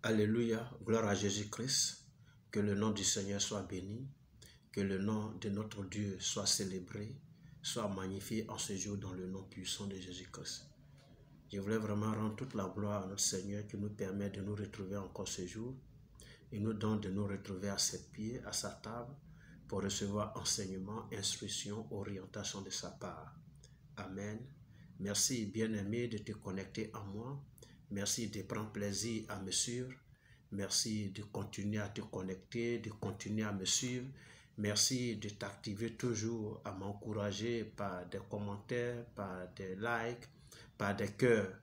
Alléluia, gloire à Jésus-Christ, que le nom du Seigneur soit béni, que le nom de notre Dieu soit célébré, soit magnifié en ce jour dans le nom puissant de Jésus-Christ. Je voulais vraiment rendre toute la gloire à notre Seigneur qui nous permet de nous retrouver encore ce jour et nous donne de nous retrouver à ses pieds, à sa table, pour recevoir enseignement, instruction, orientation de sa part. Amen. Merci, bien-aimé, de te connecter à moi. Merci de prendre plaisir à me suivre. Merci de continuer à te connecter, de continuer à me suivre. Merci de t'activer toujours à m'encourager par des commentaires, par des likes, par des cœurs.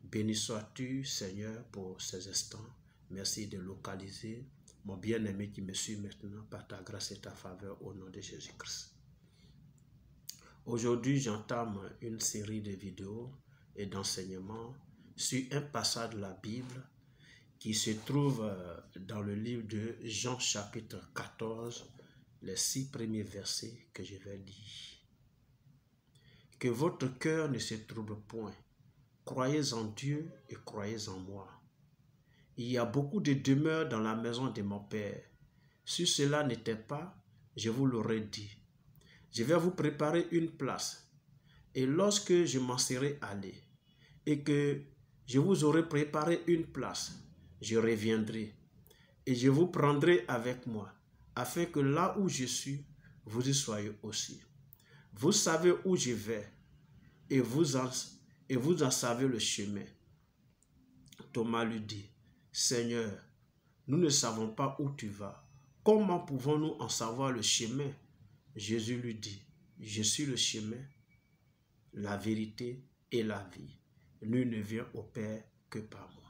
Béni sois-tu, Seigneur, pour ces instants. Merci de localiser mon bien-aimé qui me suit maintenant par ta grâce et ta faveur au nom de Jésus-Christ. Aujourd'hui, j'entame une série de vidéos et d'enseignements sur un passage de la Bible qui se trouve dans le livre de Jean chapitre 14, les 6 premiers versets que je vais lire. Que votre cœur ne se trouble point. Croyez en Dieu et croyez en moi. Il y a beaucoup de demeures dans la maison de mon Père. Si cela n'était pas, je vous l'aurais dit. Je vais vous préparer une place. Et lorsque je m'en serai allé et que je vous aurai préparé une place, je reviendrai et je vous prendrai avec moi, afin que là où je suis, vous y soyez aussi. Vous savez où je vais et vous en savez le chemin. Thomas lui dit, Seigneur, nous ne savons pas où tu vas. Comment pouvons-nous en savoir le chemin? Jésus lui dit, je suis le chemin, la vérité et la vie. Nul ne vient au Père que par moi.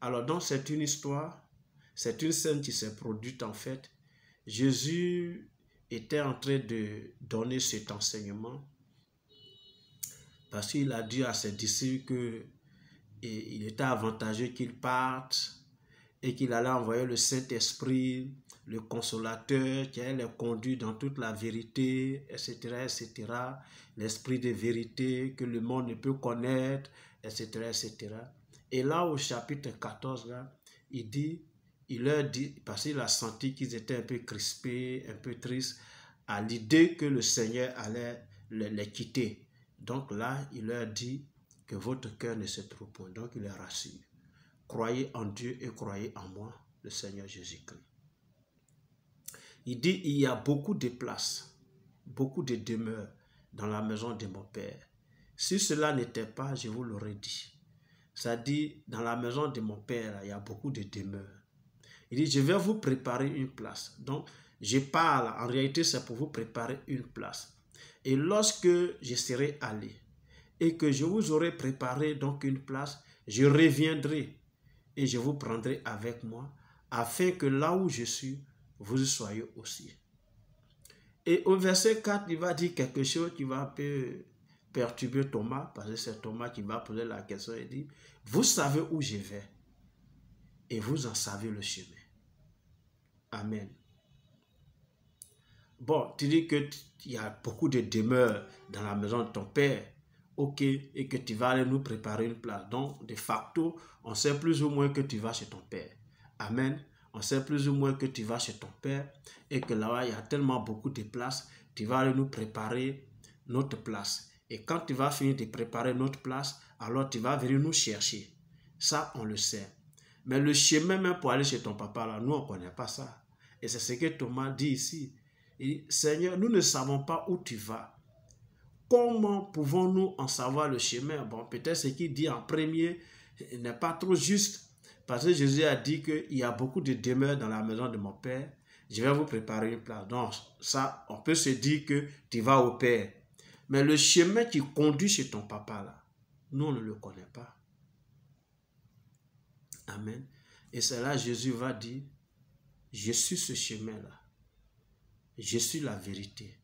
Alors donc c'est une histoire, c'est une scène qui s'est produite en fait. Jésus était en train de donner cet enseignement parce qu'il a dit à ses disciples qu'il était avantageux qu'ils partent et qu'il allait envoyer le Saint-Esprit, le Consolateur, qui allait les conduire dans toute la vérité, etc., etc., l'esprit de vérité que le monde ne peut connaître, etc., etc. Et là, au chapitre 14, là, il leur dit, parce qu'il a senti qu'ils étaient un peu crispés, un peu tristes, à l'idée que le Seigneur allait les quitter. Donc là, il leur dit que votre cœur ne se trouve point. Donc il les rassure. Croyez en Dieu et croyez en moi, le Seigneur Jésus-Christ. Il dit, il y a beaucoup de places, beaucoup de demeures dans la maison de mon Père. Si cela n'était pas, je vous l'aurais dit. Ça dit, dans la maison de mon Père, il y a beaucoup de demeures. Il dit, je vais vous préparer une place. Donc, je parle, en réalité, c'est pour vous préparer une place. Et lorsque je serai allé et que je vous aurai préparé donc une place, je reviendrai et je vous prendrai avec moi, afin que là où je suis, vous y soyez aussi. Et au verset 4, il va dire quelque chose qui va un peu perturber Thomas, parce que c'est Thomas qui va poser la question. Il dit, vous savez où je vais, et vous en savez le chemin. Amen. Bon, tu dis qu'il y a beaucoup de demeures dans la maison de ton Père. Ok, et que tu vas aller nous préparer une place. Donc, de facto, on sait plus ou moins que tu vas chez ton Père. Amen. On sait plus ou moins que tu vas chez ton Père et que là-bas, il y a tellement beaucoup de places. Tu vas aller nous préparer notre place. Et quand tu vas finir de préparer notre place, alors tu vas venir nous chercher. Ça, on le sait. Mais le chemin même pour aller chez ton papa, là, nous, on ne connaît pas ça. Et c'est ce que Thomas dit ici. Il dit, Seigneur, nous ne savons pas où tu vas. Comment pouvons-nous en savoir le chemin? Bon, peut-être ce qu'il dit en premier n'est pas trop juste. Parce que Jésus a dit qu'il y a beaucoup de demeures dans la maison de mon Père. Je vais vous préparer une place. Donc, ça, on peut se dire que tu vas au Père. Mais le chemin qui conduit chez ton papa, là, nous, on ne le connaît pas. Amen. Et c'est là Jésus va dire, je suis ce chemin-là. Je suis la vérité.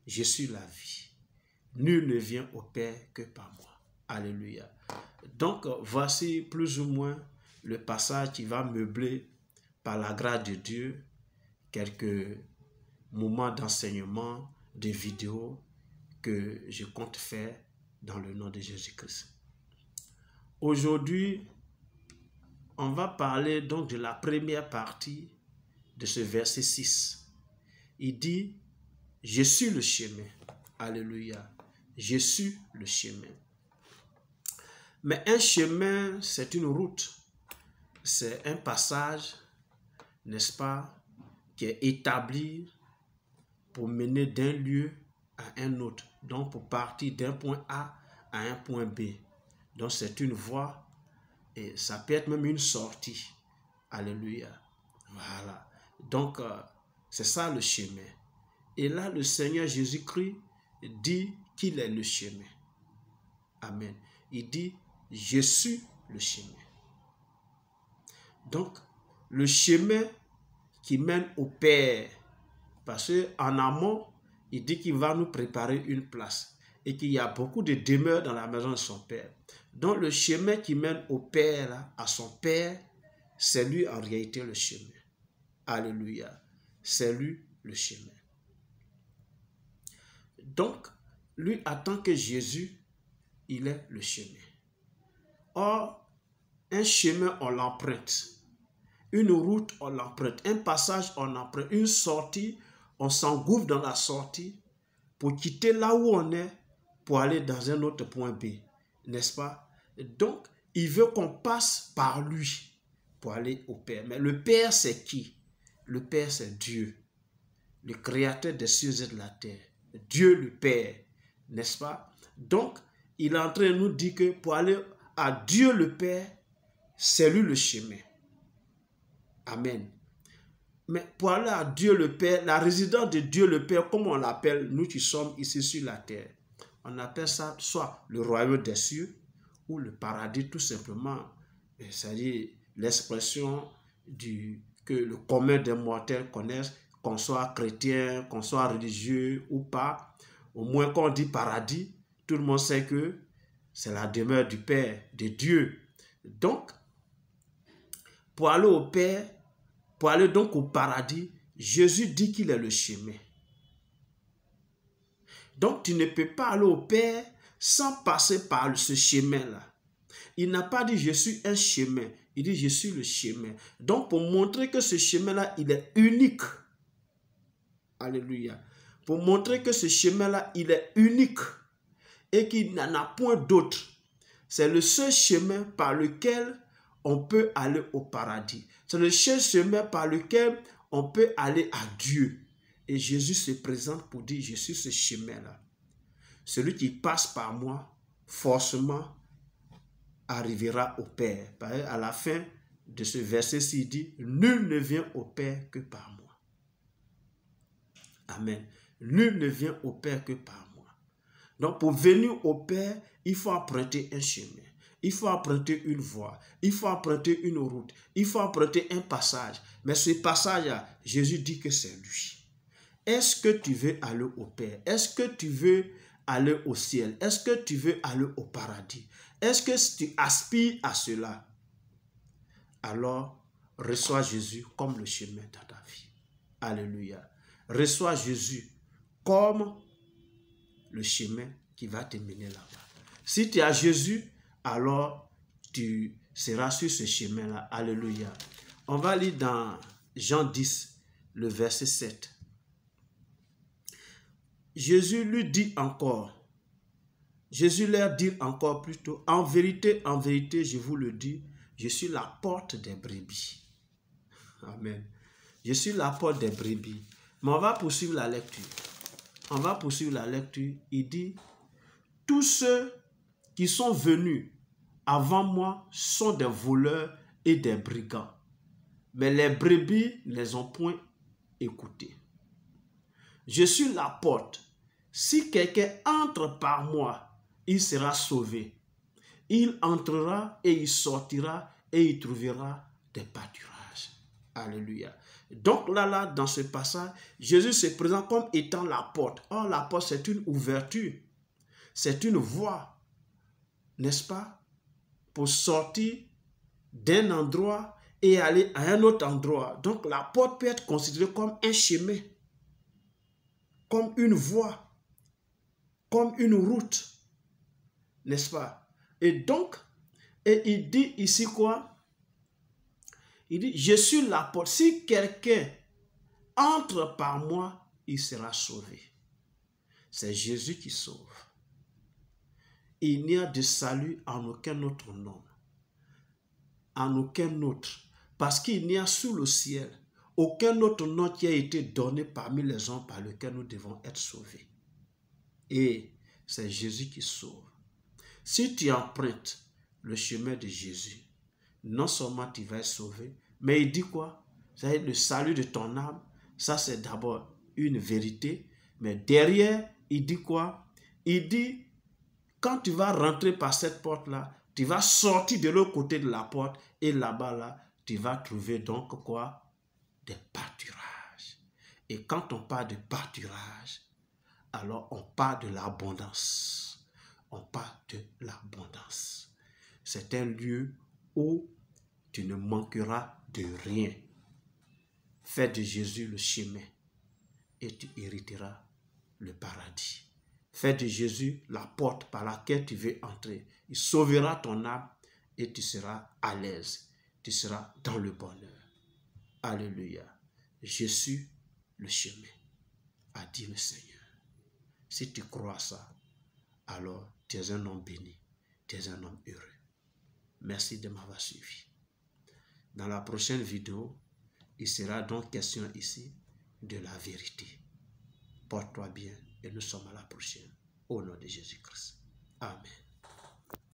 Je suis la vie. Nul ne vient au Père que par moi. Alléluia. Donc, voici plus ou moins le passage qui va meubler, par la grâce de Dieu, quelques moments d'enseignement, de vidéos que je compte faire dans le nom de Jésus-Christ. Aujourd'hui, on va parler donc de la première partie de ce verset 6. Il dit, je suis le chemin. Alléluia. Je suis le chemin. Mais un chemin, c'est une route. C'est un passage, n'est-ce pas, qui est établi pour mener d'un lieu à un autre. Donc, pour partir d'un point A à un point B. Donc, c'est une voie et ça peut être même une sortie. Alléluia. Voilà. Donc, c'est ça le chemin. Et là, le Seigneur Jésus-Christ dit qu'il est le chemin. Amen. Il dit, je suis le chemin. Donc, le chemin qui mène au Père. Parce qu'en amont, il dit qu'il va nous préparer une place. Et qu'il y a beaucoup de demeures dans la maison de son Père. Donc, le chemin qui mène au Père, à son Père, c'est lui en réalité le chemin. Alléluia. C'est lui le chemin. Donc, lui, en tant que Jésus, il est le chemin. Or, un chemin, on l'emprunte. Une route, on l'emprunte. Un passage, on l'emprunte. Une sortie, on s'engouffre dans la sortie pour quitter là où on est pour aller dans un autre point B. N'est-ce pas? Donc, il veut qu'on passe par lui pour aller au Père. Mais le Père, c'est qui? Le Père, c'est Dieu, le Créateur des cieux et de la terre. Dieu le Père, n'est-ce pas? Donc, il est en train de nous dire que pour aller à Dieu le Père, c'est lui le chemin. Amen. Mais pour aller à Dieu le Père, la résidence de Dieu le Père, comme on l'appelle, nous qui sommes ici sur la terre, on appelle ça soit le royaume des cieux ou le paradis tout simplement. C'est-à-dire l'expression que le commun des mortels connaissent, qu'on soit chrétien, qu'on soit religieux ou pas. Au moins quand on dit paradis, tout le monde sait que c'est la demeure du Père, de Dieu. Donc, pour aller au Père, pour aller donc au paradis, Jésus dit qu'il est le chemin. Donc, tu ne peux pas aller au Père sans passer par ce chemin-là. Il n'a pas dit « je suis un chemin ». Il dit « je suis le chemin ». Donc, pour montrer que ce chemin-là, il est unique. Alléluia. Pour montrer que ce chemin-là, il est unique et qu'il n'en a point d'autre. C'est le seul chemin par lequel on peut aller au paradis. C'est le seul chemin par lequel on peut aller à Dieu. Et Jésus se présente pour dire, je suis ce chemin-là. Celui qui passe par moi, forcément, arrivera au Père. À la fin de ce verset-ci, il dit, nul ne vient au Père que par moi. Amen. Nul ne vient au Père que par moi. Donc, pour venir au Père, il faut emprunter un chemin. Il faut emprunter une voie. Il faut emprunter une route. Il faut emprunter un passage. Mais ce passage-là, Jésus dit que c'est lui. Est-ce que tu veux aller au Père? Est-ce que tu veux aller au ciel? Est-ce que tu veux aller au paradis? Est-ce que tu aspires à cela? Alors, reçois Jésus comme le chemin dans ta vie. Alléluia. Reçois Jésus comme le chemin qui va te mener là-bas. Si tu as Jésus, alors tu seras sur ce chemin-là. Alléluia. On va lire dans Jean 10, le verset 7. Jésus lui dit encore, Jésus leur dit encore plutôt, en vérité, je vous le dis, je suis la porte des brebis. Amen. Je suis la porte des brebis. Mais on va poursuivre la lecture. On va poursuivre la lecture. Il dit, tous ceux qui sont venus avant moi sont des voleurs et des brigands. Mais les brebis ne les ont point écoutés. Je suis la porte. Si quelqu'un entre par moi, il sera sauvé. Il entrera et il sortira et il trouvera des pâturages. Alléluia. Donc là, dans ce passage, Jésus se présente comme étant la porte. Or, la porte, c'est une ouverture. C'est une voie. N'est-ce pas? Pour sortir d'un endroit et aller à un autre endroit. Donc, la porte peut être considérée comme un chemin. Comme une voie. Comme une route. N'est-ce pas? Et donc, il dit ici quoi? Il dit, je suis la porte. Si quelqu'un entre par moi, il sera sauvé. C'est Jésus qui sauve. Il n'y a de salut en aucun autre nom. En aucun autre. Parce qu'il n'y a sous le ciel aucun autre nom qui a été donné parmi les hommes par lequel nous devons être sauvés. Et c'est Jésus qui sauve. Si tu empruntes le chemin de Jésus, non seulement tu vas être sauvé, mais il dit quoi? C'est le salut de ton âme. Ça, c'est d'abord une vérité. Mais derrière, il dit quoi? Il dit, quand tu vas rentrer par cette porte-là, tu vas sortir de l'autre côté de la porte et là-bas, là, tu vas trouver donc quoi? Des pâturages. Et quand on parle de pâturage, alors on parle de l'abondance. On parle de l'abondance. C'est un lieu où tu ne manqueras de rien. Fais de Jésus le chemin et tu hériteras le paradis. Fais de Jésus la porte par laquelle tu veux entrer. Il sauvera ton âme et tu seras à l'aise. Tu seras dans le bonheur. Alléluia. Je suis le chemin, a dit le Seigneur. Si tu crois ça, alors tu es un homme béni, tu es un homme heureux. Merci de m'avoir suivi. Dans la prochaine vidéo, il sera donc question ici de la vérité. Porte-toi bien et nous sommes à la prochaine. Au nom de Jésus-Christ. Amen.